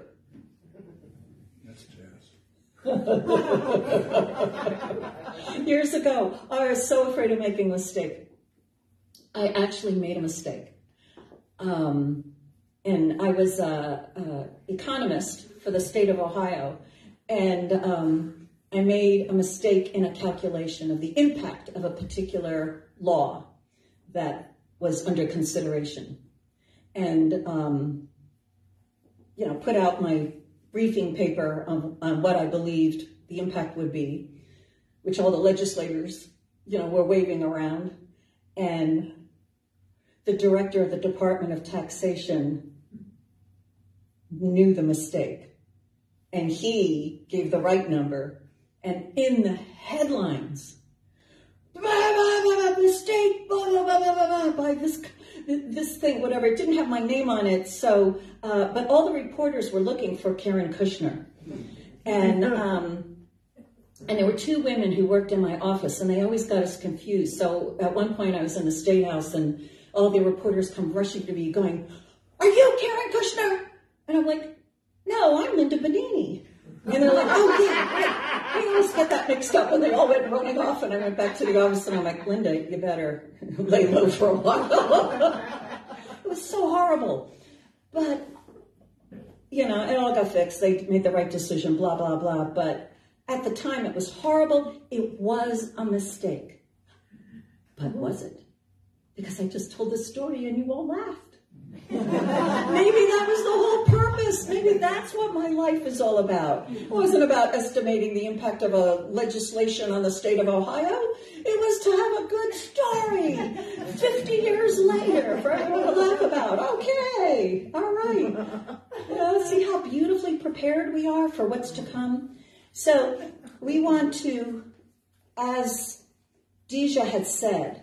Speaker 2: Years ago, I was so afraid of making a mistake. I actually made a mistake. And I was an economist for the state of Ohio. And I made a mistake in a calculation of the impact of a particular law that was under consideration. And, you know, put out my briefing paper on what I believed the impact would be, which all the legislators, you know, were waving around. And the director of the Department of Taxation knew the mistake. And he gave the right number. And in the headlines, blah, blah, blah, blah, mistake, blah, blah, blah, blah, blah, by this thing, whatever. It didn't have my name on it. So, but all the reporters were looking for Karen Kushner. And there were two women who worked in my office, and they always got us confused. So at one point I was in the State House, and all the reporters come rushing to me going, "Are you Karen Kushner?" And I'm like, "No, I'm Linda Benini." And they're like, "Oh, yeah, right." We always get that mixed up, and they all went running off, and I went back to the office, and I'm like, "Linda, you better lay low for a while." It was so horrible. But, you know, it all got fixed. They made the right decision, blah, blah, blah. But at the time, it was horrible. It was a mistake. But was it? Because I just told this story, and you all laughed. Maybe that was the whole purpose. Maybe that's what my life is all about. It wasn't about estimating the impact of a legislation on the state of Ohio. It was to have a good story 50 years later for everyone to laugh about. Okay, all right. See how beautifully prepared we are for what's to come? So we want to, as Deejah had said,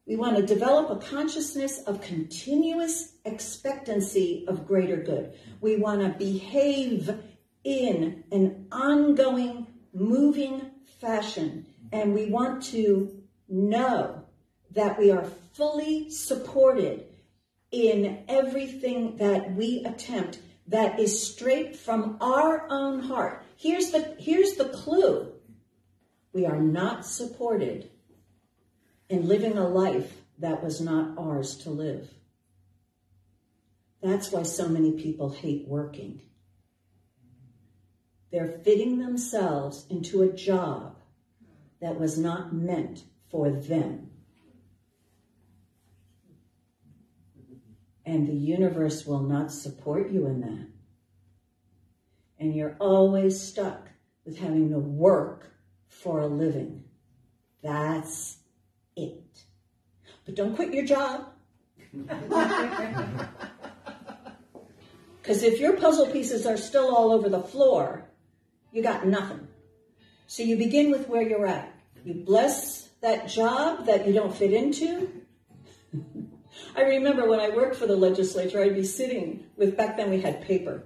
Speaker 2: we want to develop a consciousness of continuous expectancy of greater good. We want to behave in an ongoing, moving fashion. And we want to know that we are fully supported in everything that we attempt that is straight from our own heart. Here's the clue. We are not supported in living a life that was not ours to live. That's why so many people hate working. They're fitting themselves into a job that was not meant for them. And the universe will not support you in that. And you're always stuck with having to work for a living. That's it. But don't quit your job. Because if your puzzle pieces are still all over the floor, you got nothing. So you begin with where you're at. You bless that job that you don't fit into. I remember when I worked for the legislature, I'd be sitting with, back then we had paper.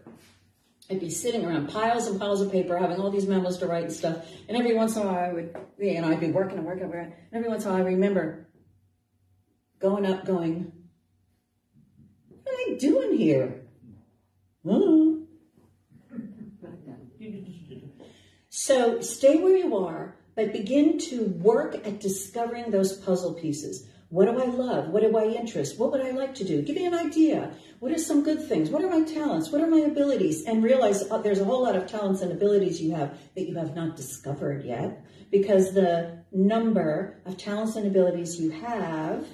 Speaker 2: I'd be sitting around piles and piles of paper, having all these memos to write and stuff. And every once in a while I would, I'd be working. And every once in a while I remember going up, going, what am I doing here? Oh. So stay where you are, but begin to work at discovering those puzzle pieces. What do I love? What do I interest? What would I like to do? Give me an idea. What are some good things? What are my talents? What are my abilities? And realize there's a whole lot of talents and abilities you have that you have not discovered yet, because the number of talents and abilities you have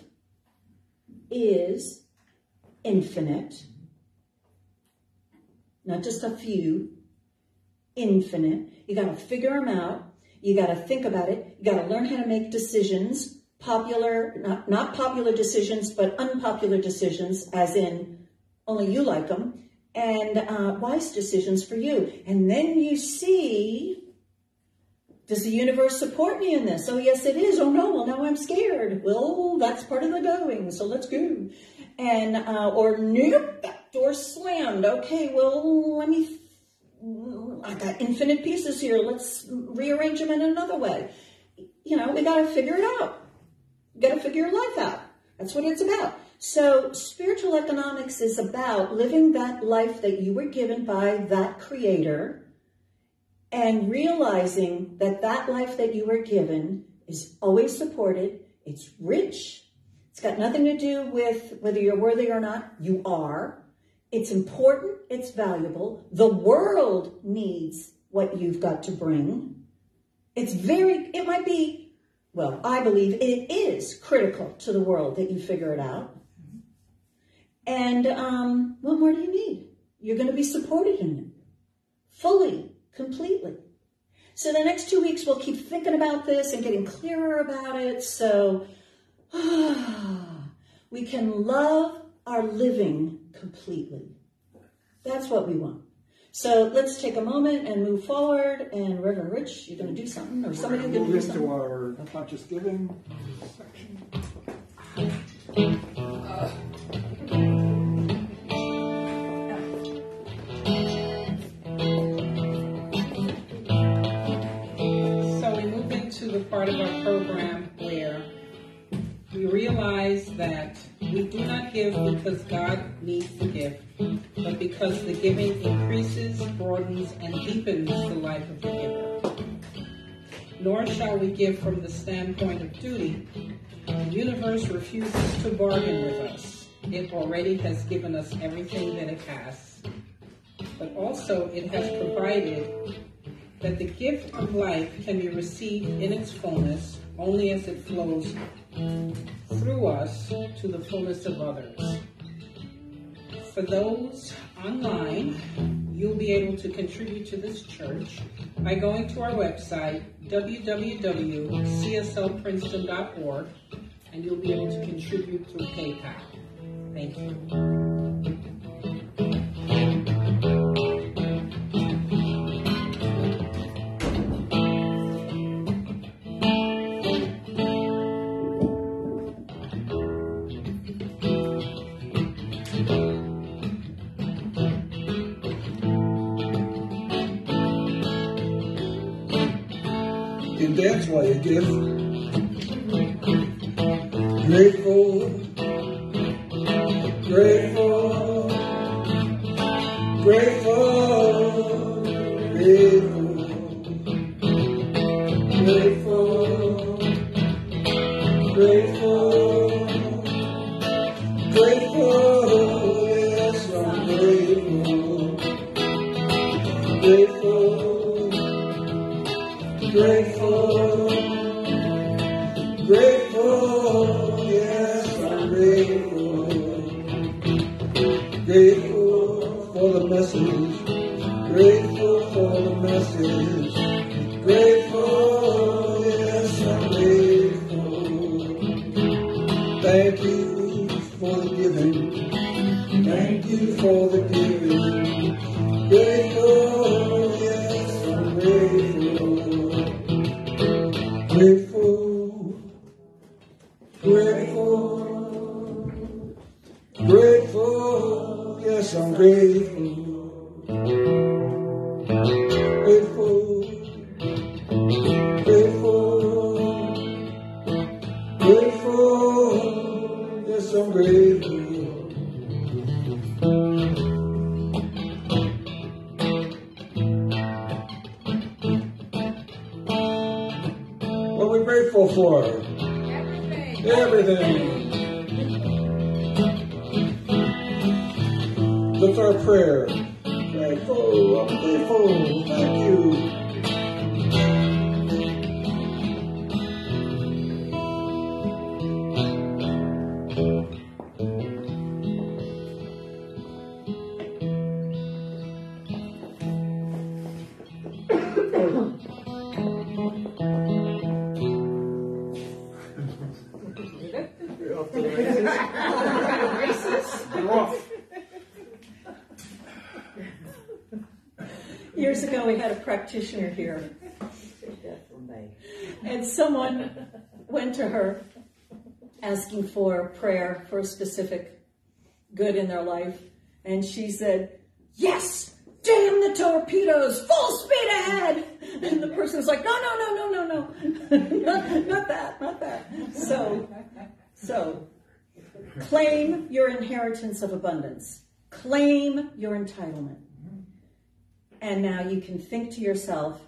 Speaker 2: is infinite. Not just a few, infinite. You got to figure them out. You got to think about it. You got to learn how to make decisions. Popular, not popular decisions, but unpopular decisions, as in only you like them, and wise decisions for you. And then you see, does the universe support me in this? Oh, yes, it is. Oh, no, well, now I'm scared. Well, that's part of the going, so let's go. And, or, nope, that door slammed. Okay, well, I got infinite pieces here. Let's rearrange them in another way. We got to figure it out. You got to figure your life out. That's what it's about. So spiritual economics is about living that life that you were given by that creator and realizing that that life that you were given is always supported. It's rich. It's got nothing to do with whether you're worthy or not. You are. It's important. It's valuable. The world needs what you've got to bring. It might be, well, I believe it is critical to the world that you figure it out. And what more do you need? You're going to be supported in it. Fully, completely. So the next 2 weeks, we'll keep thinking about this and getting clearer about it. So we can love our living completely. That's what we want. So let's take a moment and move forward. And Reverend Rich, you're going to do something, or somebody going to do something.
Speaker 1: Move into our conscious giving section.
Speaker 5: So we move into the part of our program where we realize that we do not give because God needs the gift, but because the giving increases, broadens, and deepens the life of the giver. Nor shall we give from the standpoint of duty. The universe refuses to bargain with us. It already has given us everything that it has. But also it has provided that the gift of life can be received in its fullness only as it flows through us to the fullness of others. For those online, you'll be able to contribute to this church by going to our website, www.cslprinceton.org, and you'll be able to contribute through PayPal. Thank you.
Speaker 1: Dance while you give. Grateful, grateful, grateful, grateful, grateful, grateful, grateful, yes, I'm grateful, grateful, grateful, grateful, yes, I'm grateful. Grateful for the message, grateful for the message. Grateful, yes, I'm grateful. Thank you for the giving. Thank you for the giving. Grateful, yes, I'm grateful. grateful, grateful, yes, I'm grateful, grateful, grateful, grateful, yes, I'm grateful. What are we grateful for? Everything. That's our prayer. Grateful, I'm grateful. Thank you.
Speaker 2: Years ago, we had a practitioner here, and someone went to her asking for prayer for a specific good in their life, and she said, "Yes, damn the torpedoes, full speed ahead!" And the person was like, "No, not that. So, claim your inheritance of abundance. Claim your entitlement. And now you can think to yourself,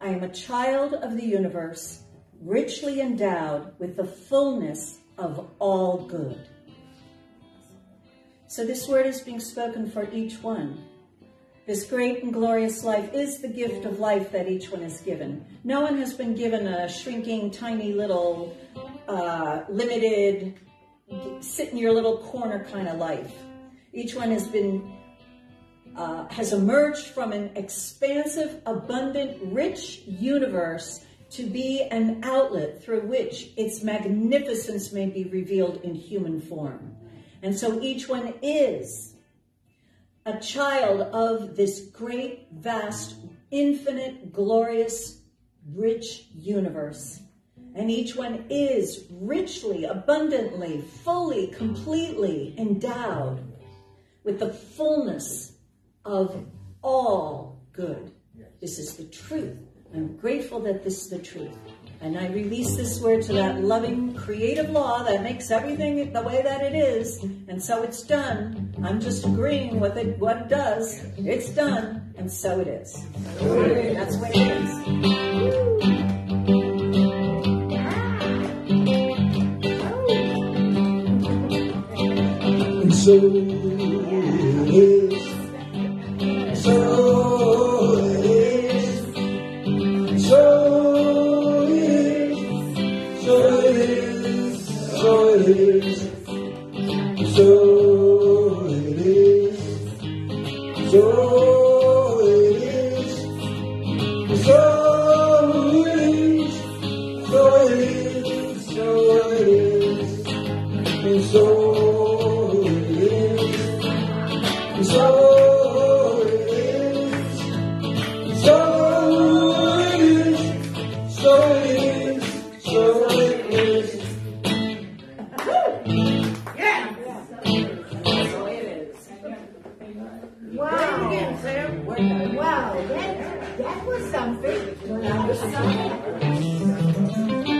Speaker 2: I am a child of the universe, richly endowed with the fullness of all good. So this word is being spoken for each one. This great and glorious life is the gift of life that each one is given. No one has been given a shrinking, tiny little, limited, sit in your little corner kind of life. Each one has been has emerged from an expansive, abundant, rich universe to be an outlet through which its magnificence may be revealed in human form. And so each one is a child of this great, vast, infinite, glorious, rich universe. And each one is richly, abundantly, fully, completely endowed with the fullness of all good. This is the truth. I'm grateful that this is the truth. And I release this word to that loving, creative law that makes everything the way that it is. And so it's done. I'm just agreeing with it, what it does. It's done. And so it is. That's what it is.
Speaker 1: And so it is. So it is. So it is. So it is. So it is. So it is. So it is. So it is. So it is. And so it is. And so it is. So it is. So it is. So it is.
Speaker 4: Wow. Wow, that was something. That was something.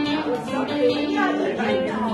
Speaker 4: That was something. Yeah, I know.